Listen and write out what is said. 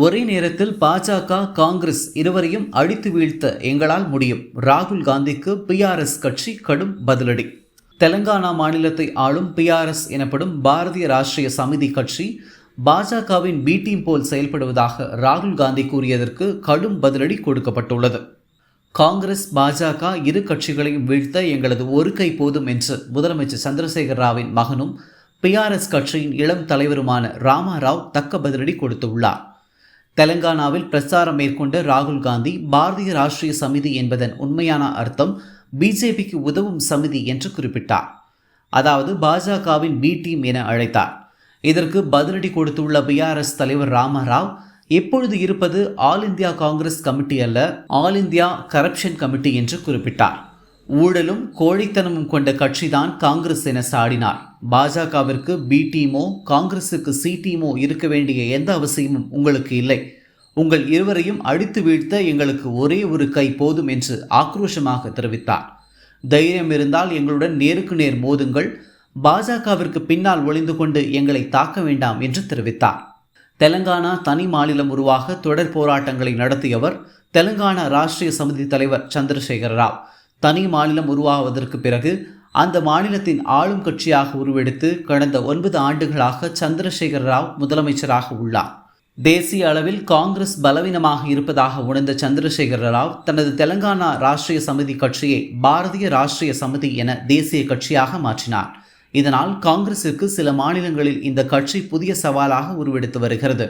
ஒரே நேரத்தில் பாஜக, காங்கிரஸ் இருவரையும் அடித்து வீழ்த்த எங்களால் முடியும். ராகுல் காந்திக்கு பிஆர்எஸ் கட்சி கடும் பதிலடி. தெலங்கானா மாநிலத்தை ஆளும் பிஆர்எஸ் எனப்படும் பாரதிய ராஷ்டிரிய சமிதி கட்சி பாஜகவின் பி டீம் போல் செயல்படுவதாக ராகுல் காந்தி கூறியதற்கு கடும் பதிலடி கொடுக்கப்பட்டுள்ளது. காங்கிரஸ், பாஜக இரு கட்சிகளையும் வீழ்த்த எங்களது ஒரு கை போதும் என்று முதலமைச்சர் சந்திரசேகர ராவின் மகனும் பிஆர்எஸ் கட்சியின் இளம் தலைவருமான ராமாராவ் தக்க பதிலடி கொடுத்துள்ளார். தெலங்கானாவில் பிரச்சாரம் மேற்கொண்ட ராகுல் காந்தி பாரதிய ராஷ்டிரிய சமிதி என்பதன் உண்மையான அர்த்தம் பிஜேபிக்கு உதவும் சமிதி என்று குறிப்பிட்டார். அதாவது பாஜகவின் பி டீம் என அழைத்தார். இதற்கு பதிலடி கொடுத்துள்ள பிஆர்எஸ் தலைவர் ராமாராவ், எப்பொழுது இருப்பது ஆல் இந்தியா காங்கிரஸ் கமிட்டி அல்ல, ஆல் இந்தியா கரப்ஷன் கமிட்டி என்று குறிப்பிட்டார். ஊழலும் கோழைத்தனமும் கொண்ட கட்சிதான் காங்கிரஸ் என சாடினார். பாஜகவிற்கு பி டீமோ காங்கிரசுக்கு சி டீமோ இருக்க வேண்டிய எந்த அவசியமும் உங்களுக்கு இல்லை. உங்கள் இருவரையும் அடித்து வீழ்த்த எங்களுக்கு ஒரே ஒரு கை போதும் என்று ஆக்ரோஷமாக தெரிவித்தார். தைரியம் இருந்தால் எங்களுடன் நேருக்கு நேர் மோதுங்கள், பாஜகவிற்கு பின்னால் ஒளிந்து கொண்டு எங்களை தாக்க வேண்டாம் என்று தெரிவித்தார். தெலங்கானா தனி மாநிலம் உருவாக தொடர் போராட்டங்களை நடத்தியவர் தெலங்கானா ராஷ்டிரிய சமிதி தலைவர் சந்திரசேகர ராவ். தனி மாநிலம் உருவாவதற்கு பிறகு அந்த மாநிலத்தின் ஆளும் கட்சியாக உருவெடுத்து கடந்த 9 ஆண்டுகளாக சந்திரசேகர ராவ் முதலமைச்சராக உள்ளார். தேசிய அளவில் காங்கிரஸ் பலவீனமாக இருப்பதாக உணர்ந்த சந்திரசேகர ராவ் தனது தெலங்கானா ராஷ்டிரிய சமிதி கட்சியை பாரதிய ராஷ்டிரிய சமிதி என தேசிய கட்சியாக மாற்றினார். இதனால் காங்கிரசிற்கு சில மாநிலங்களில் இந்த கட்சி புதிய சவாலாக உருவெடுத்து வருகிறது.